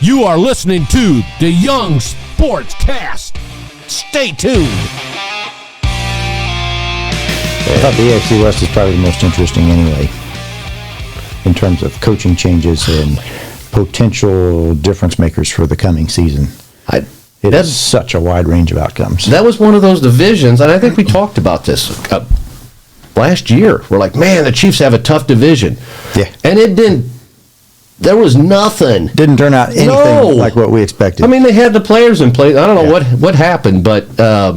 You are listening to the Young Sportscast. Stay tuned. I thought the AFC West is probably the most interesting anyway, in terms of coaching changes and potential difference makers for the coming season. It has such a wide range of outcomes. That was one of those divisions, and I think we talked about this last year. We're like, man, the Chiefs have a tough division. Yeah. And it didn't, there was nothing. Didn't turn out anything like what we expected. I mean, they had the players in place. I don't know what happened, but I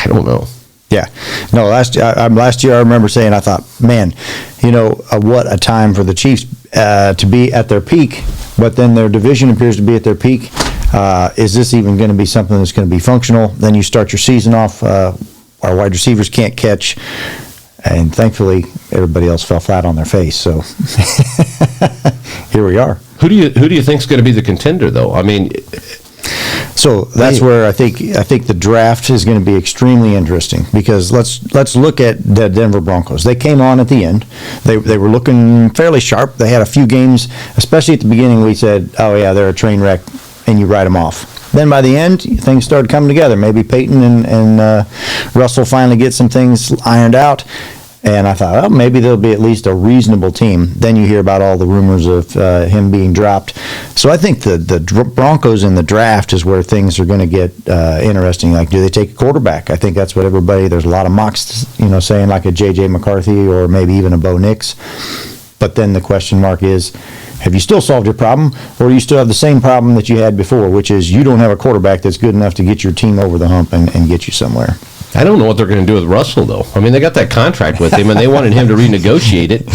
don't know. Yeah. No, last year I remember saying, I thought, man, what a time for the Chiefs to be at their peak, but then their division appears to be at their peak. Is this even going to be something that's going to be functional? Then you start your season off, our wide receivers can't catch, and thankfully everybody else fell flat on their face. So here we are. Who do you think is going to be the contender, though? I mean, so that's where I think the draft is going to be extremely interesting, because let's look at the Denver Broncos. They came on at the end. They were looking fairly sharp. They had a few games, especially at the beginning, we said, oh yeah, they're a train wreck, and you write them off. Then by the end, things started coming together. Maybe Peyton and Russell finally get some things ironed out. And I thought, maybe there'll be at least a reasonable team. Then you hear about all the rumors of him being dropped. So I think the Broncos in the draft is where things are going to get interesting. Like, do they take a quarterback? I think that's what there's a lot of mocks, saying like a J.J. McCarthy or maybe even a Bo Nix. But then the question mark is, have you still solved your problem, or do you still have the same problem that you had before, which is you don't have a quarterback that's good enough to get your team over the hump and get you somewhere? I don't know what they're going to do with Russell, though. I mean, they got that contract with him, and they wanted him to renegotiate it.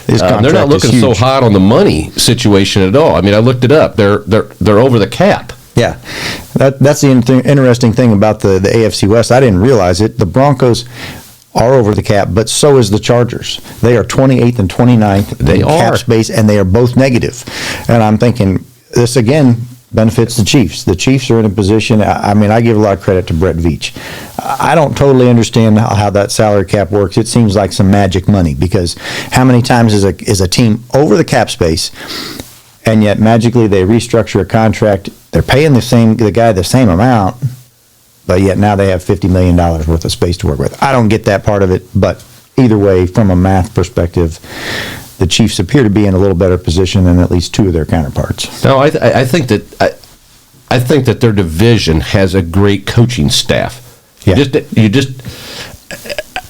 They're not looking so hot on the money situation at all. I mean, I looked it up. They're over the cap. Yeah, that's the interesting thing about the AFC West. I didn't realize it. The Broncos are over the cap, but so is the Chargers. They are 28th and 29th in cap space, and they are both negative. And I'm thinking, this again benefits the Chiefs. The Chiefs are in a position, I mean, I give a lot of credit to Brett Veach. I don't totally understand how that salary cap works. It seems like some magic money, because how many times is a team over the cap space, and yet magically they restructure a contract, they're paying the guy the same amount, but yet now they have $50 million worth of space to work with. I don't get that part of it, but either way, from a math perspective, the Chiefs appear to be in a little better position than at least two of their counterparts. No, I think that their division has a great coaching staff. Yeah.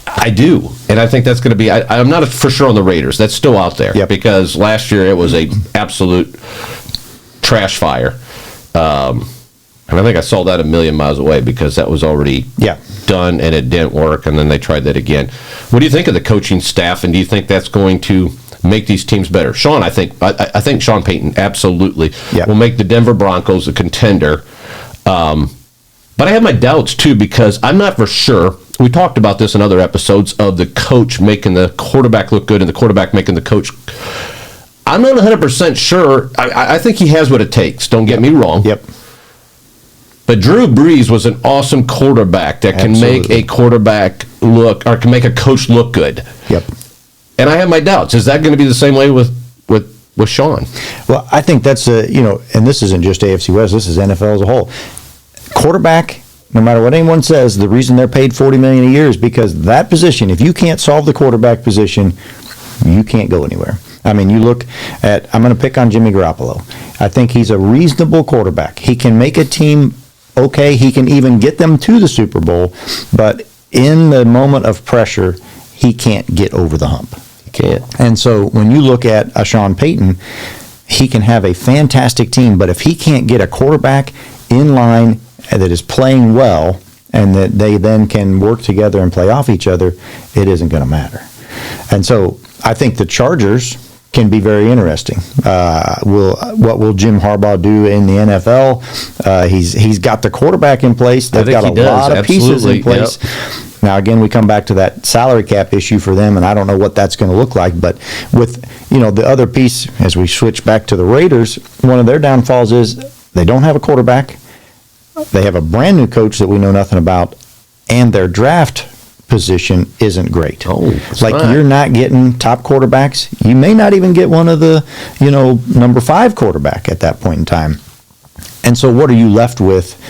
I do, and I think that's going to be. I'm not for sure on the Raiders. That's still out there, because last year it was a absolute trash fire. And I think I saw that a million miles away, because that was already done and it didn't work, and then they tried that again. What do you think of the coaching staff, and do you think that's going to make these teams better? Sean, I think Sean Payton absolutely will make the Denver Broncos a contender. But I have my doubts too, because I'm not for sure. We talked about this in other episodes of the coach making the quarterback look good and the quarterback making the coach. I'm not 100% sure. I think he has what it takes. Don't get me wrong. Yep. But Drew Brees was an awesome quarterback that can make a quarterback look, or can make a coach look good. Yep. And I have my doubts. Is that going to be the same way with Sean? Well, I think that's and this isn't just AFC West. This is NFL as a whole. Quarterback, no matter what anyone says, the reason they're paid $40 million a year is because that position. If you can't solve the quarterback position, you can't go anywhere. I mean, you look at. I'm going to pick on Jimmy Garoppolo. I think he's a reasonable quarterback. He can make a team okay. He can even get them to the Super Bowl, but in the moment of pressure, he can't get over the hump. He can't. And so when you look at a Sean Payton, he can have a fantastic team, but if he can't get a quarterback in line that is playing well, and that they then can work together and play off each other, it isn't going to matter. And so I think the Chargers can be very interesting. What will Jim Harbaugh do in the NFL? He's got the quarterback in place. They've got a lot of pieces in place. Yep. Now, again, we come back to that salary cap issue for them, and I don't know what that's going to look like. But with the other piece, as we switch back to the Raiders, one of their downfalls is they don't have a quarterback. They have a brand new coach that we know nothing about, and their draft position isn't great. Oh, like you're not getting top quarterbacks. You may not even get one of the, number 5 quarterback at that point in time. And so what are you left with?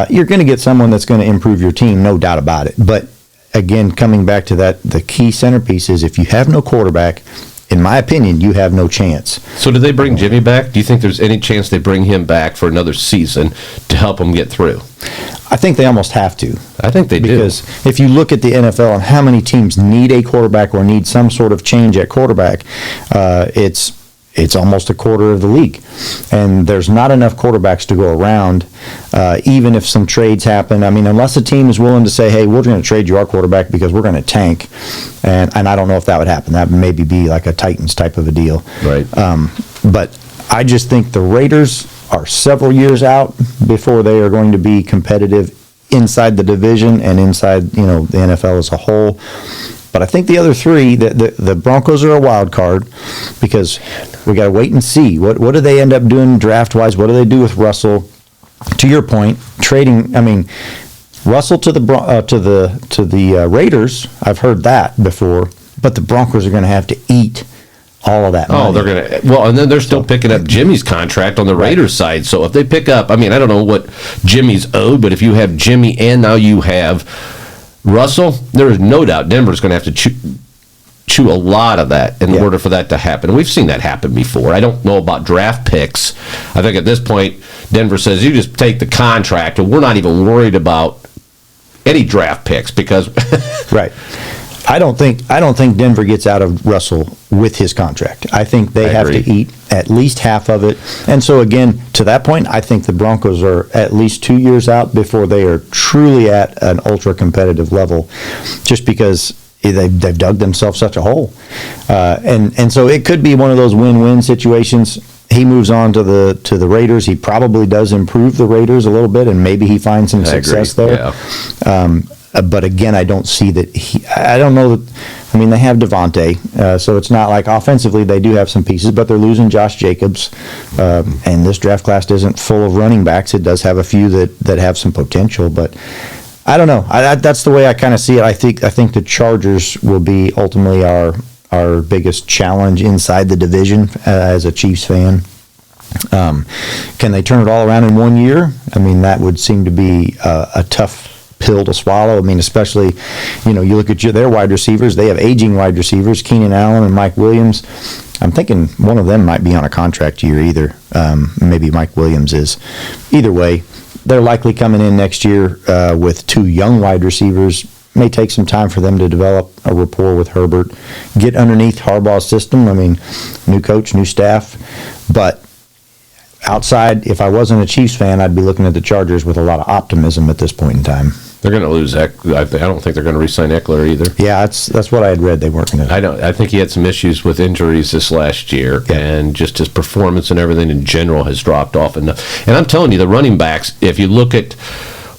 You're going to get someone that's going to improve your team, no doubt about it. But again, coming back to that, the key centerpiece is if you have no quarterback, in my opinion, you have no chance. So did they bring Jimmy back? Do you think there's any chance they bring him back for another season to help him get through? I think they almost have to. I think they do. Because if you look at the NFL and how many teams need a quarterback or need some sort of change at quarterback, it's almost a quarter of the league. And there's not enough quarterbacks to go around, even if some trades happen. I mean, unless a team is willing to say, hey, we're going to trade you our quarterback because we're going to tank. And I don't know if that would happen. That would maybe be like a Titans type of a deal. Right. But I just think the Raiders are several years out before they are going to be competitive inside the division and inside, the NFL as a whole. But I think the other three, the Broncos are a wild card because we got to wait and see. What do they end up doing draft-wise? What do they do with Russell? To your point, trading, Russell to the Raiders, I've heard that before, but the Broncos are going to have to eat all of that money. Oh, they're going to. Well, and then they're still picking up Jimmy's contract on the Raiders side. So if they pick up, I don't know what Jimmy's owed, but if you have Jimmy and now you have Russell, there is no doubt Denver's going to have to chew a lot of that in order for that to happen. We've seen that happen before. I don't know about draft picks. I think at this point, Denver says, you just take the contract, and we're not even worried about any draft picks because... Right. I don't think Denver gets out of Russell with his contract. I think they have to eat at least half of it. And so again, to that point, I think the Broncos are at least 2 years out before they are truly at an ultra competitive level, just because they've dug themselves such a hole. And so it could be one of those win-win situations. He moves on to the Raiders. He probably does improve the Raiders a little bit, and maybe he finds some success there. Yeah. But again, I don't see that I don't know that. They have Devontae, so it's not like offensively they do have some pieces, but they're losing Josh Jacobs, and this draft class isn't full of running backs. It does have a few that have some potential, but I don't know. That's the way I kind of see it. I think the Chargers will be ultimately our biggest challenge inside the division as a Chiefs fan. Can they turn it all around in 1 year? That would seem to be a tough pill to swallow. Especially, you look at their wide receivers. They have aging wide receivers, Keenan Allen and Mike Williams. I'm thinking one of them might be on a contract year either. Maybe Mike Williams is. Either way, they're likely coming in next year with 2 young wide receivers. May take some time for them to develop a rapport with Herbert, get underneath Harbaugh's system. New coach, new staff. But outside, if I wasn't a Chiefs fan, I'd be looking at the Chargers with a lot of optimism at this point in time. They're going to lose. I don't think they're going to re-sign Eckler either. Yeah, that's what I had read. They weren't going to. I think he had some issues with injuries this last year, and just his performance and everything in general has dropped off enough. And I'm telling you, the running backs, if you look at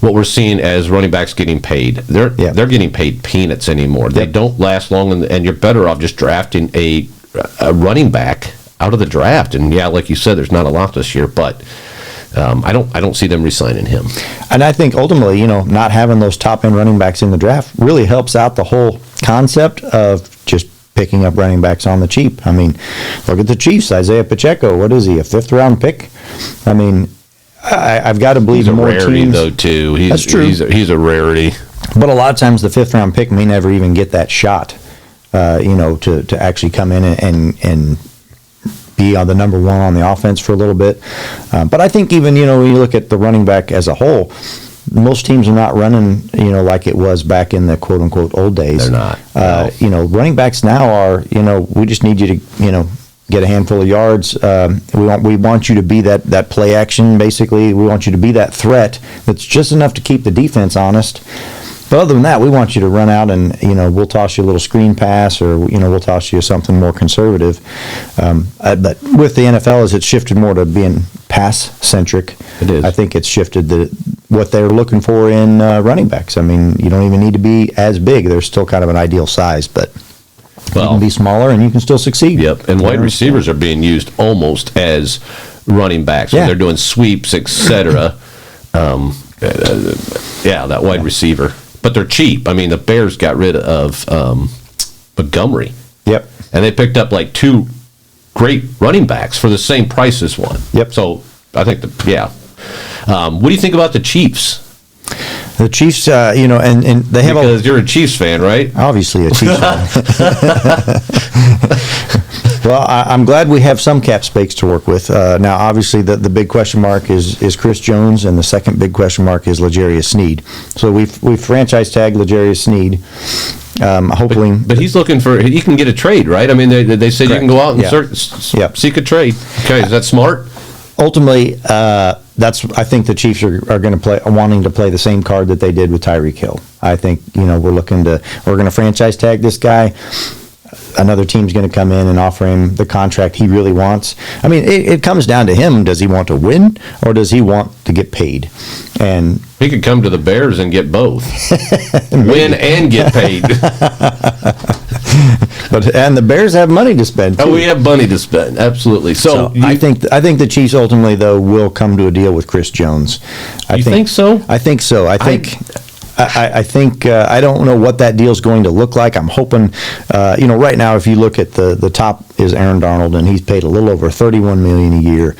what we're seeing as running backs getting paid, they're getting paid peanuts anymore. They don't last long, and you're better off just drafting a running back out of the draft. And like you said, there's not a lot this year, but I don't see them re-signing him. And I think ultimately, not having those top end running backs in the draft really helps out the whole concept of just picking up running backs on the cheap. Look at the Chiefs. Isaiah Pacheco, what is he, a 5th round pick? I've got to believe more teams. He's a rarity though too. That's true. He's a rarity. But a lot of times the 5th round pick may never even get that shot. To actually come in and be on the number 1 on the offense for a little bit. But I think even, when you look at the running back as a whole, most teams are not running, like it was back in the quote unquote old days. They're not. No. Running backs now are, we just need you to, get a handful of yards. We want you to be that play action, basically. We want you to be that threat that's just enough to keep the defense honest. But other than that, we want you to run out and, we'll toss you a little screen pass or, we'll toss you something more conservative. But with the NFL, as it's shifted more to being pass-centric, it is. I think it's shifted what they're looking for in running backs. You don't even need to be as big. They're still kind of an ideal size, but you can be smaller and you can still succeed. Yep, and wide receivers are being used almost as running backs. When they're doing sweeps, etc. That wide receiver. but they're cheap. I mean, the Bears got rid of Montgomery. Yep. And they picked up like 2 great running backs for the same price as one. Yep. So I think what do you think about the Chiefs? The Chiefs, and they have because you're a Chiefs fan, right? Obviously a Chiefs fan. Well, I'm glad we have some cap space to work with. Now, obviously, the big question mark is Chris Jones, and the second big question mark is L'Jarius Sneed. So we've franchise tagged L'Jarius Sneed. Hopefully, but he's looking for. He can get a trade, right? I mean, they said Correct. You can go out and seek a trade. Okay, is that smart? Ultimately, I think the Chiefs are going to wanting to play the same card that they did with Tyreek Hill. I think we're going to franchise tag this guy. Another team's going to come in and offer him the contract he really wants. I mean, it comes down to him. Does he want to win or does he want to get paid? And he could come to the Bears and get both. Win and get paid. And the Bears have money to spend, too. Oh, we have money to spend, absolutely. So I think the Chiefs ultimately, though, will come to a deal with Chris Jones. You think so? I think so. I think I don't know what that deal's going to look like. I'm hoping, right now, if you look at the top is Aaron Donald, and he's paid a little over $31 million a year.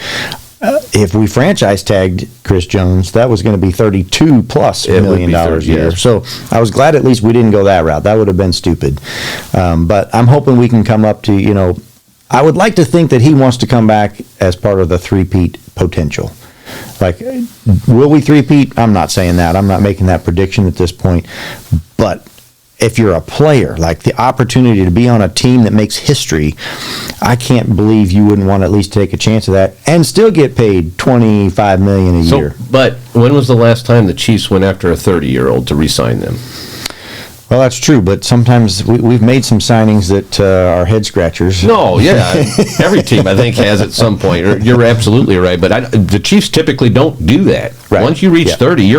If we franchise tagged Chris Jones, that was going to be $32+ million a year. Yes. So I was glad at least we didn't go that route. That would have been stupid. But I'm hoping we can come up to, I would like to think that he wants to come back as part of the three-peat potential. Like, will we three-peat? I'm not saying that. I'm not making that prediction at this point. But if you're a player, like the opportunity to be on a team that makes history, I can't believe you wouldn't want to at least take a chance of that and still get paid $25 million a year. But when was the last time the Chiefs went after a 30-year-old to re-sign them? Well, that's true, but sometimes we've made some signings that are head scratchers. No, yeah, every team I think has at some point. You're absolutely right, but the Chiefs typically don't do that. Right. Once you reach 30,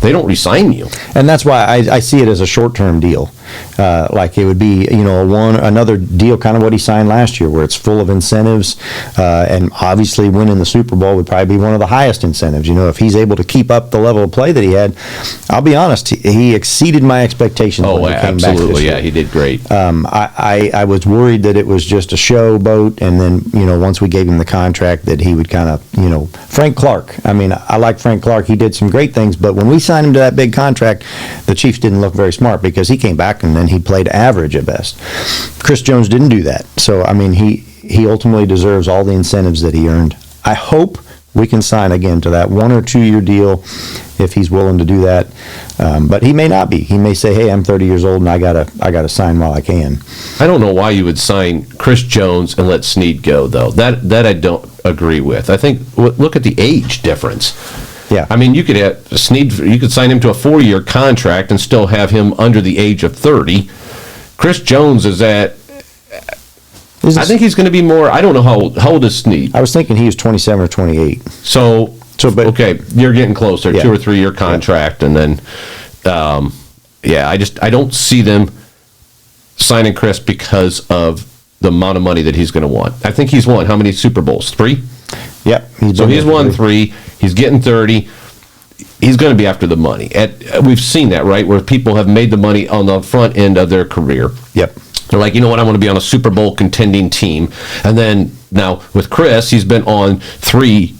they don't re-sign you, and that's why I see it as a short-term deal. Like it would be, another deal, kind of what he signed last year, where it's full of incentives, and obviously winning the Super Bowl would probably be one of the highest incentives. If he's able to keep up the level of play that he had, I'll be honest, he exceeded my expectations when he came back this year. Yeah, he did great. I was worried that it was just a showboat, and then once we gave him the contract, that he would kind of Frank Clark. I mean, I like Frank Clark. He did some great things, but when we signed him to that big contract, the Chiefs didn't look very smart because he came back and then he played average at best. Chris Jones didn't do that. So, I mean, he ultimately deserves all the incentives that he earned. I hope we can sign again to that 1 or 2 year deal if he's willing to do that. But he may not be. He may say, hey, I'm 30 years old and I gotta sign while I can. I don't know why you would sign Chris Jones and let Snead go, though. That I don't agree with. I think, look at the age difference. Yeah. I mean, you could have Snead. You could sign him to a 4-year contract and still have him under the age of 30. Chris Jones is at. I think he's going to be more. I don't know how old is Snead. I was thinking he was 27 or 28. But okay, you're getting closer. Yeah. 2 or 3 year contract, and then, I don't see them signing Chris because of the amount of money that he's going to want. I think he's won how many Super Bowls? 3. Yep. He's won 3. He's getting 30. He's going to be after the money. We've seen that, right, where people have made the money on the front end of their career. Yep. They're like, you know what, I want to be on a Super Bowl contending team. And then now with Chris, he's been to 3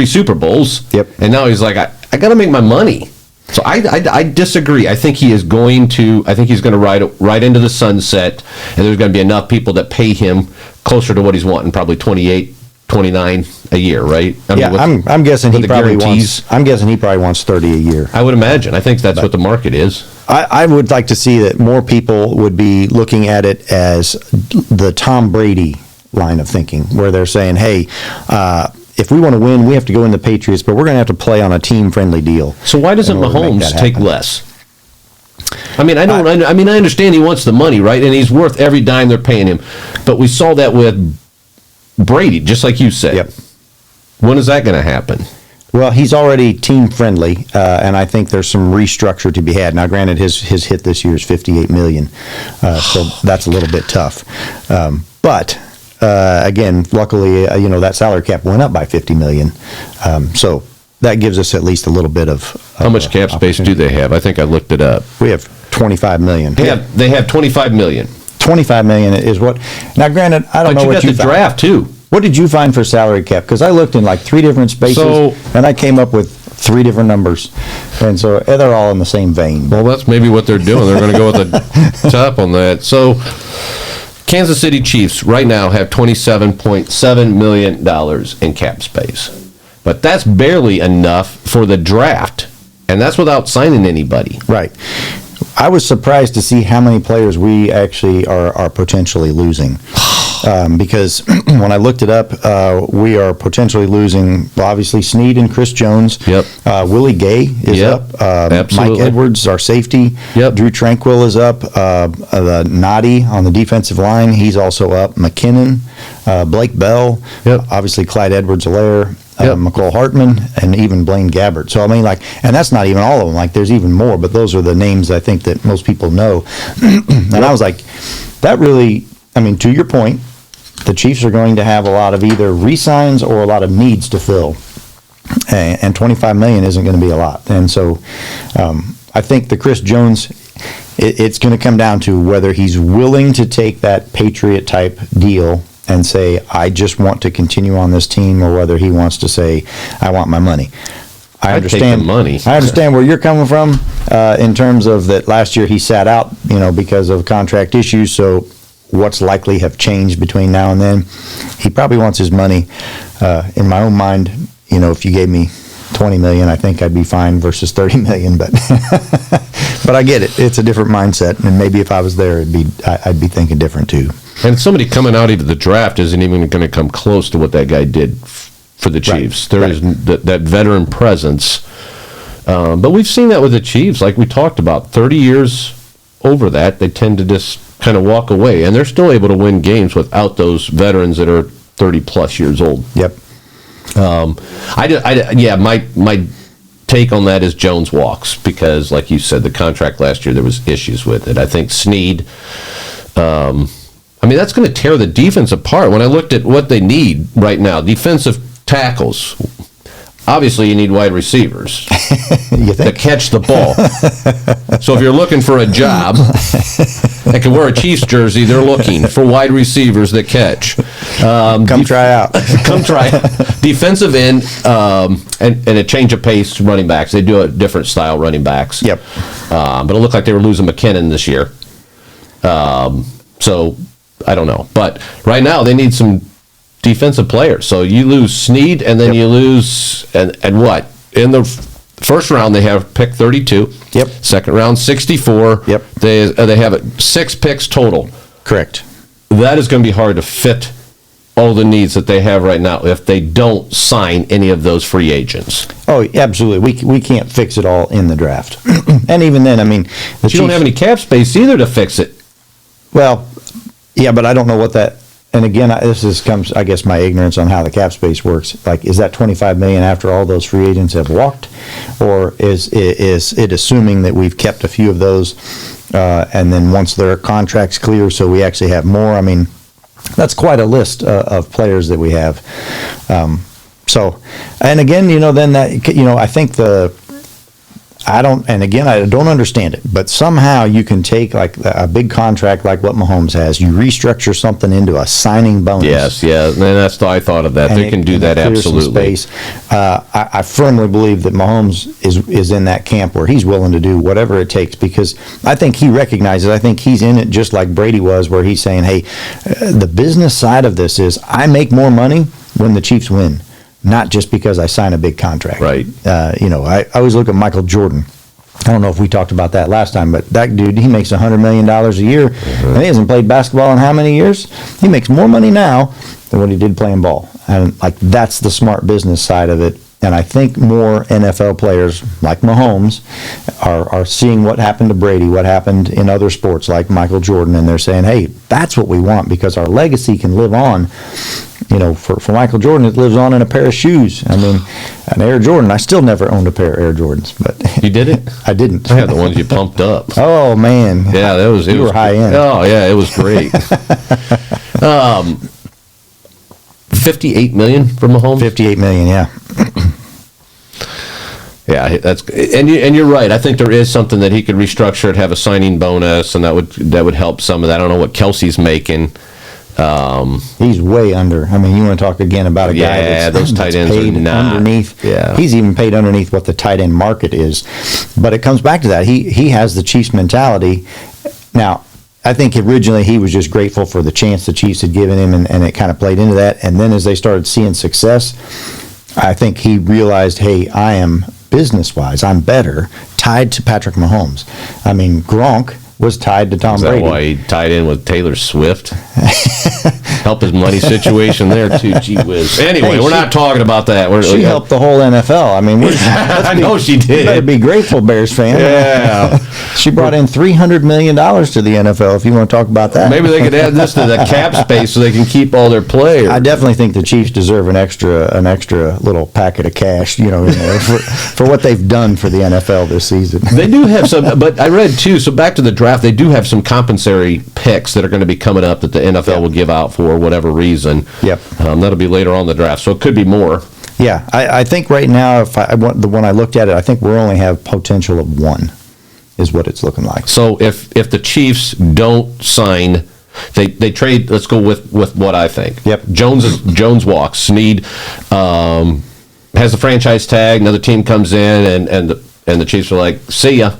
Super Bowls. Yep. And now he's like, I got to make my money. So I disagree. I think he's going to ride right into the sunset, and there's going to be enough people that pay him closer to what he's wanting, probably 28, 29 a year, right? I'm guessing he probably guarantees. wants. I'm guessing he probably wants 30 a year. I would imagine. I think that's what the market is. I would like to see that more people would be looking at it as the Tom Brady line of thinking, where they're saying, hey, if we want to win, we have to go in the Patriots, but we're going to have to play on a team-friendly deal. So why doesn't Mahomes take less? I mean, I understand he wants the money, right? And he's worth every dime they're paying him. But we saw that with Brady, just like you said. Yep. When is that going to happen? Well, he's already team-friendly, and I think there's some restructure to be had. Now, granted, his hit this year is $58 million, so that's a little bit tough. But again, luckily, that salary cap went up by $50 million. So that gives us at least a little bit of how much cap space do they have? I think I looked it up. We have $25 million. They have $25 million. $25 million is what. Now, granted, I don't know what you got the draft too. What did you find for salary cap? Because I looked in like 3 different spaces, and I came up with 3 different numbers, and so they're all in the same vein. Well, that's maybe what they're doing. They're going to go with the top on that. So, Kansas City Chiefs right now have $27.7 million in cap space, but that's barely enough for the draft, and that's without signing anybody. Right. I was surprised to see how many players we actually are potentially losing. Because when I looked it up, we are potentially losing, obviously, Snead and Chris Jones. Yep. Willie Gay is up. Absolutely. Mike Edwards, our safety. Yep. Drew Tranquil is up. Noddy on the defensive line, he's also up. McKinnon, Blake Bell. Yep. Obviously, Clyde Edwards-Helaire. Yep. McCole Hartman, and even Blaine Gabbert. So, I mean, and that's not even all of them. Like, there's even more, but those are the names I think that most people know. And I was like, that really, I mean, to your point, the Chiefs are going to have a lot of either re-signs or a lot of needs to fill. And $25 million isn't going to be a lot. And so I think the Chris Jones, it's going to come down to whether he's willing to take that Patriot-type deal and say, I just want to continue on this team, or whether he wants to say, I want my money. I understand take the money. I understand where you're coming from in terms of that last year he sat out, because of contract issues. So what's likely have changed between now and then? He probably wants his money. In my own mind, if you gave me $20 million, I think I'd be fine versus $30 million. But but I get it. It's a different mindset, and maybe if I was there, I'd be thinking different too. And somebody coming out of the draft isn't even going to come close to what that guy did for the Chiefs. Right. There is that veteran presence. But we've seen that with the Chiefs. Like we talked about, 30 years over that, they tend to just kind of walk away. And they're still able to win games without those veterans that are 30-plus years old. Yep. My take on that is Jones walks, because, like you said, the contract last year, there was issues with it. I think Snead... that's going to tear the defense apart. When I looked at what they need right now, defensive tackles, obviously you need wide receivers that catch the ball. So if you're looking for a job that can wear a Chiefs jersey, they're looking for wide receivers that catch. Come try out. Come try out. Defensive end and a change of pace running backs. They do a different style running backs. Yep. But it looked like they were losing McKinnon this year. So I don't know. But right now they need some defensive players. So you lose Snead, and then you lose, and what? In the first round, they have pick 32. Yep. Second round, 64. Yep. They have 6 picks total. Correct. That is going to be hard to fit all the needs that they have right now if they don't sign any of those free agents. Oh, absolutely. We can't fix it all in the draft. And even then, you don't have any cap space either to fix it. Well, yeah, but I don't know what that. And again, comes, I guess, my ignorance on how the cap space works. Like, is that $25 million after all those free agents have walked, or is it assuming that we've kept a few of those, and then once their contracts clear, so we actually have more? That's quite a list of players that we have. So, and again, then that, I think I don't understand it, but somehow you can take like a big contract like what Mahomes has, you restructure something into a signing bonus. Yes, yeah, and that's I thought of that. They can do that, absolutely. I firmly believe that Mahomes is in that camp where he's willing to do whatever it takes, because I think he recognizes, I think he's in it just like Brady was, where he's saying, hey, the business side of this is I make more money when the Chiefs win, not just because I sign a big contract. Right. I always look at Michael Jordan. I don't know if we talked about that last time, but that dude, he makes $100 million a year, and he hasn't played basketball in how many years? He makes more money now than what he did playing ball. And that's the smart business side of it. And I think more NFL players like Mahomes are seeing what happened to Brady, what happened in other sports like Michael Jordan, and they're saying, hey, that's what we want, because our legacy can live on. For Michael Jordan, it lives on in a pair of shoes. An Air Jordan. I still never owned a pair of Air Jordans, but you did it? I didn't. I had the ones you pumped up. Oh man. Yeah, it was high end. Oh yeah, it was great. $58 million from Mahomes. $58 million, yeah. Yeah, and you're right. I think there is something that he could restructure it, have a signing bonus, and that would help some of that. I don't know what Kelsey's making. He's way under. I mean, you want to talk again about a guy those tight ends paid are not underneath. Yeah, he's even paid underneath what the tight end market is. But it comes back to that. He has the Chiefs mentality. Now, I think originally he was just grateful for the chance the Chiefs had given him, and it kind of played into that. And then as they started seeing success, I think he realized, hey, I am business-wise, I'm better tied to Patrick Mahomes. I mean, Gronk was tied to Tom Brady. Is that why he tied in with Taylor Swift? Help his money situation there, too. Gee whiz. Anyway, we're not talking about that. She helped the whole NFL. I mean, I know she did. You better be grateful, Bears fan. Yeah. She brought in $300 million to the NFL, if you want to talk about that. Maybe they could add this to the cap space so they can keep all their players. I definitely think the Chiefs deserve an extra little packet of cash, for what they've done for the NFL this season. They do have some, but I read, too, so back to the draft, they do have some compensatory picks that are going to be coming up that the NFL will give out for whatever reason. Yep. That'll be later on in the draft, so it could be more. Yeah, I think right now, when I looked at it, I think we only have potential of one, is what it's looking like. So if the Chiefs don't sign, they trade. Let's go with what I think. Yep. Jones walks. Snead has the franchise tag. Another team comes in, and the Chiefs are like, "See ya,"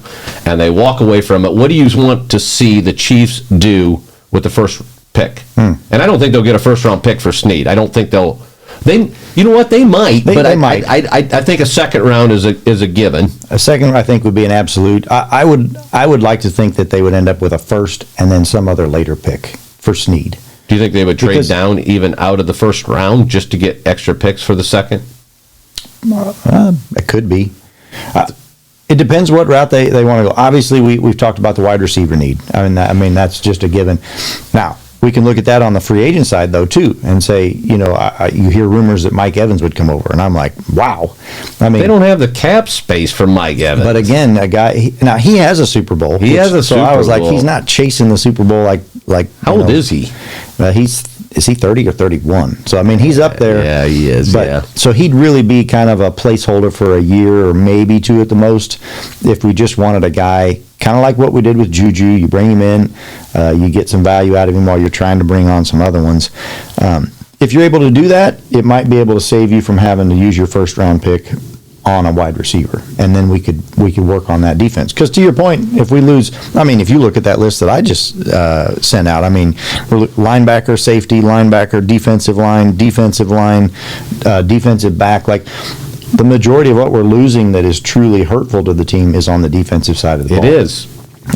and they walk away from it. What do you want to see the Chiefs do with the first pick? And I don't think they'll get a first-round pick for Snead. I don't think they'll. You know what? They might, but they might. I think a second round is a given. A second, I think, would be an absolute. I would like to think that they would end up with a first and then some other later pick for Snead. Do you think they would trade down even out of the first round just to get extra picks for the second? It could be. It depends what route they want to go. Obviously, we've talked about the wide receiver need. I mean that's just a given. Now, we can look at that on the free agent side, though, too, and say, you hear rumors that Mike Evans would come over, and I'm like, wow. I mean, they don't have the cap space for Mike Evans. But again, a guy, he has a Super Bowl. So I was like, he's not chasing the Super Bowl like. How old is he? Is he 30 or 31? So, I mean, he's up there. Yeah, he is, So he'd really be kind of a placeholder for a year or maybe two at the most if we just wanted a guy, kind of like what we did with Juju. You bring him in, you get some value out of him while you're trying to bring on some other ones. If you're able to do that, it might be able to save you from having to use your first-round pick on a wide receiver, and then we could work on that defense. Because to your point, if we lose, if you look at that list that I just sent out, we're linebacker, safety, linebacker, defensive line, defensive back, like the majority of what we're losing that is truly hurtful to the team is on the defensive side of the ball. It is.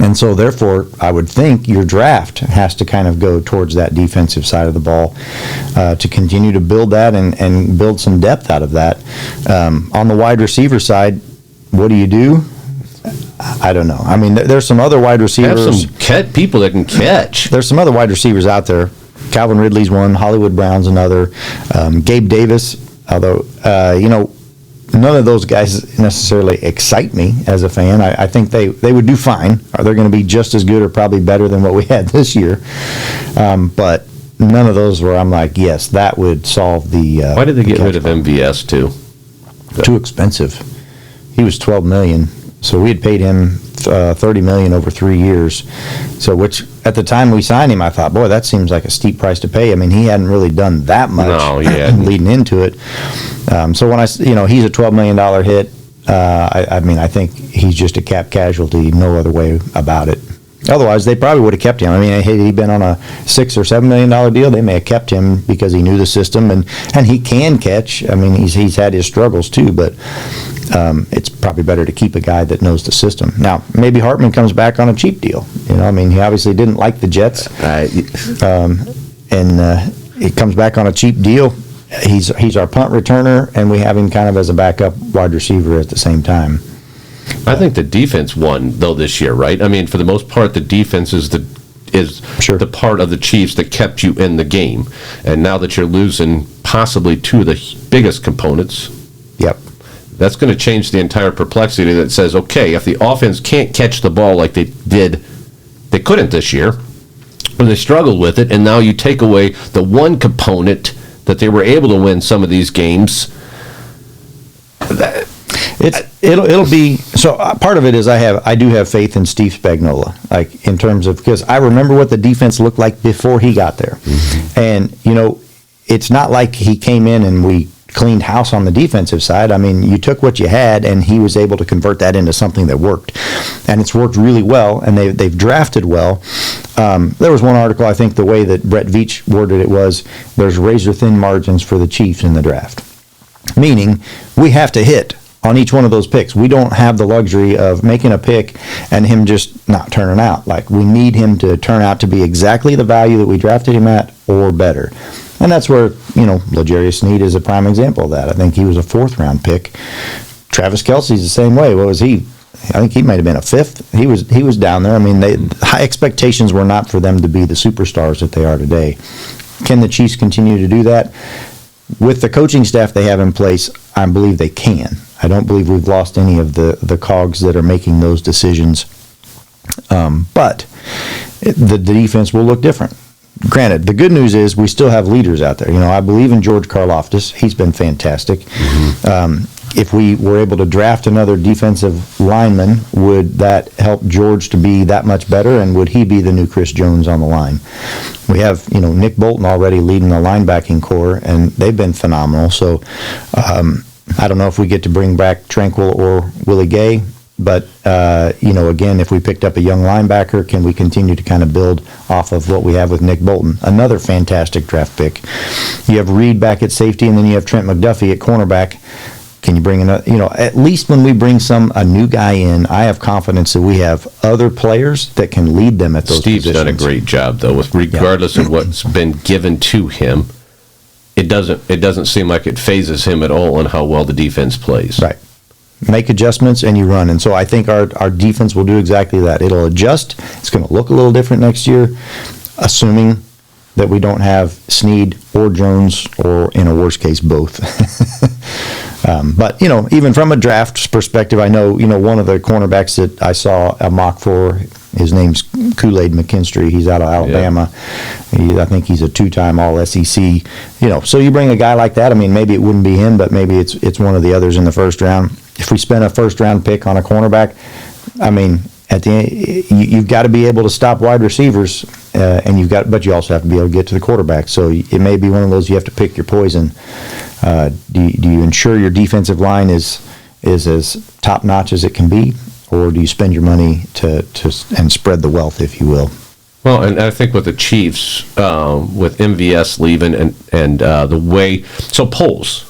And so, therefore, I would think your draft has to kind of go towards that defensive side of the ball to continue to build that and build some depth out of that. On the wide receiver side, what do you do? I don't know. There's some other wide receivers. Have some people that can catch. There's some other wide receivers out there. Calvin Ridley's one. Hollywood Brown's another. Gabe Davis, although, none of those guys necessarily excite me as a fan. I think they would do fine. They're going to be just as good or probably better than what we had this year. But none of those where I'm like, yes, that would solve the. Why did they get rid of MVS too? Too expensive. He was $12 million, so we had paid him $30 million over 3 years. So, which at the time we signed him, I thought, boy, that seems like a steep price to pay. He hadn't really done that much leading into it. So when he's a $12 million hit. I think he's just a cap casualty. No other way about it. Otherwise, they probably would have kept him. Had he been on a $6 or $7 million deal, they may have kept him because he knew the system and he can catch. He's had his struggles too, but it's probably better to keep a guy that knows the system. Now, maybe Hartman comes back on a cheap deal. He obviously didn't like the Jets, and he comes back on a cheap deal. He's our punt returner, and we have him kind of as a backup wide receiver at the same time. I think the defense won though this year, right? For the most part, the defense is the part of the Chiefs that kept you in the game, and now that you're losing possibly two of the biggest components, that's going to change the entire perplexity. That says, okay, if the offense can't catch the ball like they couldn't this year, or they struggled with it, and now you take away the one component that they were able to win some of these games. It'll be so. Part of it is I do have faith in Steve Spagnuolo, like in terms of, because I remember what the defense looked like before he got there, and it's not like he came in and we cleaned house on the defensive side. I mean, you took what you had, and he was able to convert that into something that worked, and it's worked really well. And they've drafted well. There was one article, I think the way that Brett Veach worded it was, there's razor thin margins for the Chiefs in the draft, meaning we have to hit on each one of those picks. We don't have the luxury of making a pick and him just not turning out. Like, we need him to turn out to be exactly the value that we drafted him at or better. And that's where, L'Jarius Sneed is a prime example of that. I think he was a 4th-round pick. Travis Kelce's the same way. What was he? I think he might have been a 5th. He was down there. I mean, high expectations were not for them to be the superstars that they are today. Can the Chiefs continue to do that? With the coaching staff they have in place, I believe they can. I don't believe we've lost any of the cogs that are making those decisions. But the defense will look different. Granted, the good news is we still have leaders out there. I believe in George Karlaftis. He's been fantastic. If we were able to draft another defensive lineman, would that help George to be that much better, and would he be the new Chris Jones on the line? We have, Nick Bolton already leading the linebacking core, and they've been phenomenal. So I don't know if we get to bring back Tranquil or Willie Gay, but, again, if we picked up a young linebacker, can we continue to kind of build off of what we have with Nick Bolton? Another fantastic draft pick. You have Reed back at safety, and then you have Trent McDuffie at cornerback. Can you bring another, at least when we bring a new guy in, I have confidence that we have other players that can lead them at those Steve's positions. Done a great job, though, regardless of what's been given to him. It doesn't seem like it phases him at all on how well the defense plays. Right. Make adjustments and you run. And so I think our defense will do exactly that. It'll adjust. It's going to look a little different next year, assuming that we don't have Sneed or Jones, or in a worst case, both. But, even from a draft perspective, I know, one of the cornerbacks that I saw a mock for, his name's Kool-Aid McKinstry. He's out of Alabama. Yeah. I think he's a 2-time All-SEC. So you bring a guy like that, I mean, maybe it wouldn't be him, but maybe it's one of the others in the first round. If we spend a first-round pick on a cornerback, I mean, at the end, you've got to be able to stop wide receivers, but you also have to be able to get to the quarterback. So it may be one of those you have to pick your poison. Do you ensure your defensive line is as top-notch as it can be, or do you spend your money and spread the wealth, if you will? Well, and I think with the Chiefs, with MVS leaving and the way, so Poles.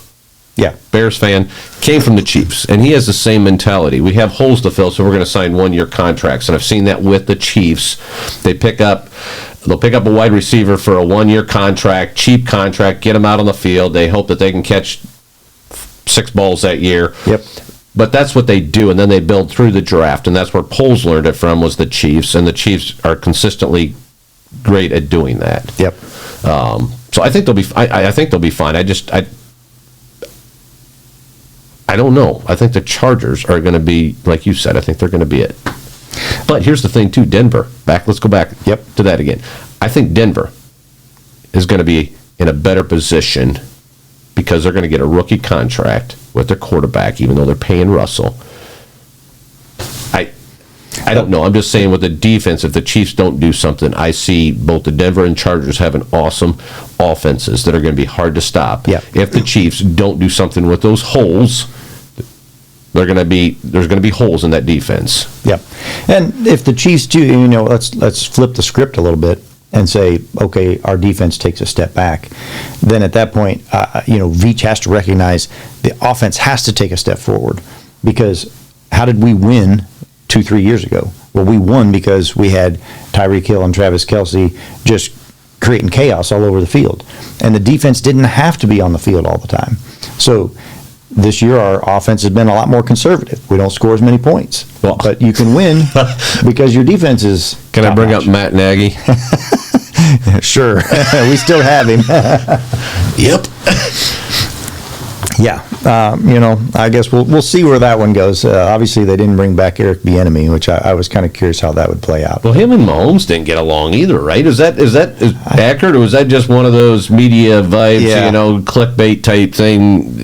Yeah. Bears fan, came from the Chiefs, and he has the same mentality. We have holes to fill, so we're going to sign 1-year contracts. And I've seen that with the Chiefs. They'll pick up a wide receiver for a 1-year contract, cheap contract, get him out on the field. They hope that they can catch 6 balls that year. Yep. But that's what they do, and then they build through the draft, and that's where Poles learned it from, was the Chiefs, and the Chiefs are consistently great at doing that. Yep. So I think they'll be. I think they'll be fine. I don't know. I think the Chargers are going to be, like you said, I think they're going to be it. But here's the thing, too, Denver. Let's go back to that again. I think Denver is going to be in a better position because they're going to get a rookie contract with their quarterback, even though they're paying Russell. I don't know. I'm just saying with the defense, if the Chiefs don't do something, I see both the Denver and Chargers having awesome offenses that are going to be hard to stop. Yeah. If the Chiefs don't do something with those holes, there's going to be holes in that defense. Yeah. And if the Chiefs do, let's flip the script a little bit and say, okay, our defense takes a step back. Then at that point, Veach has to recognize the offense has to take a step forward, because how did we win 2-3 years ago? Well, we won because we had Tyreek Hill and Travis Kelce just creating chaos all over the field. And the defense didn't have to be on the field all the time. So this year our offense has been a lot more conservative. We don't score as many points. Well, but you can win because your defense is Can I bring up Matt Nagy? Sure. We still have him. Yep. Yeah, I guess we'll see where that one goes. Obviously, they didn't bring back Eric Bieniemy, which I was kind of curious how that would play out. Well, him and Mahomes didn't get along either, right? Is that accurate, or was that just one of those media vibes, clickbait type thing?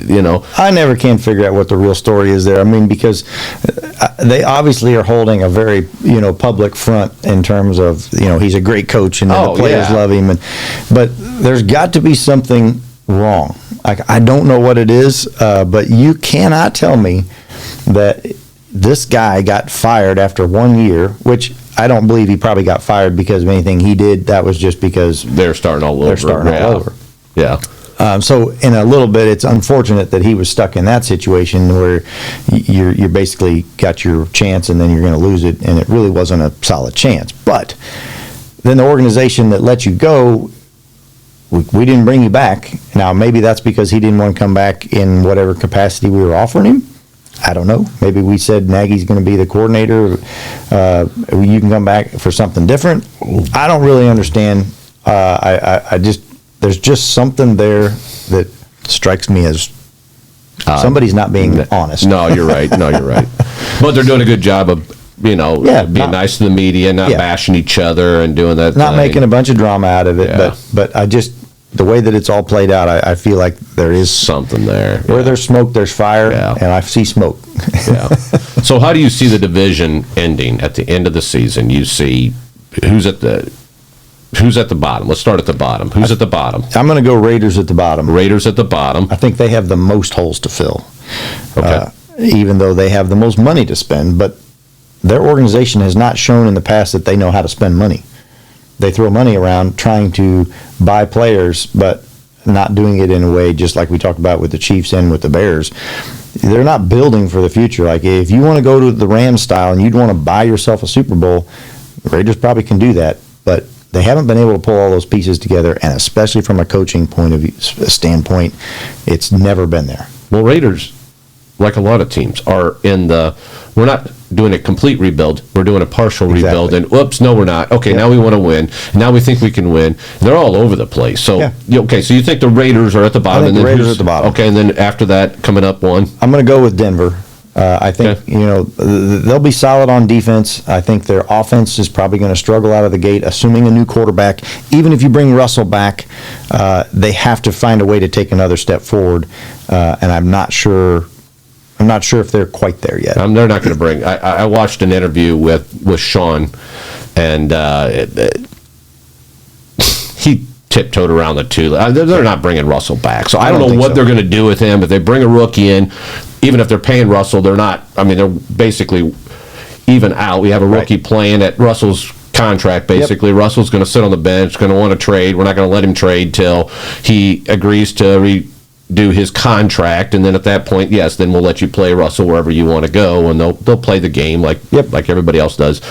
I never can figure out what the real story is there. I mean, because they obviously are holding a very public front in terms of he's a great coach and the players love him, but there's got to be something wrong. I don't know what it is, but you cannot tell me that this guy got fired after 1 year, which I don't believe he probably got fired because of anything he did. That was just because they're starting all over. Yeah. So in a little bit, it's unfortunate that he was stuck in that situation where you're basically got your chance and then you're going to lose it, and it really wasn't a solid chance. But then the organization that let you go, we didn't bring you back. Now, maybe that's because he didn't want to come back in whatever capacity we were offering him. I don't know. Maybe we said Nagy's going to be the coordinator. You can come back for something different. I don't really understand. There's just something there that strikes me as somebody's not being honest. No, you're right. But they're doing a good job of being nice to the media, not bashing each other and doing that. Not making a bunch of drama out of it, but I just, the way that it's all played out, I feel like there is something there. Where there's smoke, there's fire, and I see smoke. Yeah. So how do you see the division ending at the end of the season? You see who's at the bottom? Let's start at the bottom. Who's at the bottom? I'm going to go Raiders at the bottom. Raiders at the bottom. I think they have the most holes to fill. Okay. Even though they have the most money to spend, but their organization has not shown in the past that they know how to spend money. They throw money around trying to buy players, but not doing it in a way just like we talked about with the Chiefs and with the Bears. They're not building for the future. Like, if you want to go to the Rams style and you'd want to buy yourself a Super Bowl, the Raiders probably can do that, but they haven't been able to pull all those pieces together, and especially from a coaching point of view standpoint, it's never been there. Well, Raiders, like a lot of teams, are we're not doing a complete rebuild, we're doing a partial rebuild, and whoops, no, we're not. Okay, now we want to win. Now we think we can win. They're all over the place. So, so you think the Raiders are at the bottom? I think the Raiders are at the bottom. Okay, and then after that, coming up one? I'm going to go with Denver. I think, they'll be solid on defense. I think their offense is probably going to struggle out of the gate, assuming a new quarterback. Even if you bring Russell back, they have to find a way to take another step forward, and I'm not sure if they're quite there yet. They're not going to bring. I watched an interview with Sean, and he tiptoed around the two. They're not bringing Russell back, so I don't know what they're going to do with him. If they bring a rookie in, even if they're paying Russell, they're not. I mean, they're basically even out. We have a rookie playing at Russell's contract, basically. Russell's going to sit on the bench, going to want to trade. We're not going to let him trade till he agrees to do his contract, and then at that point, then we'll let you play Russell wherever you want to go, and they'll play the game like everybody else does.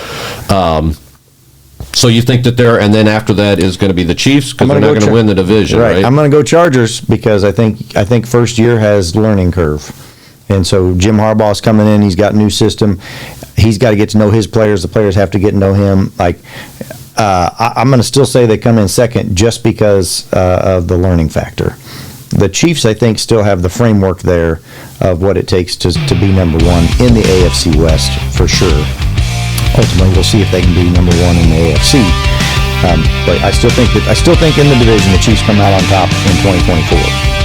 So you think that and then after that is going to be the Chiefs, because they're not going to win the division, right? I'm going to go Chargers, because I think first year has learning curve, and so Jim Harbaugh's coming in. He's got a new system. He's got to get to know his players. The players have to get to know him. I'm going to still say they come in second just because of the learning factor. The Chiefs, I think, still have the framework there of what it takes to be number one in the AFC West, for sure. Ultimately, we'll see if they can be number one in the AFC. But I still think in the division, the Chiefs come out on top in 2024.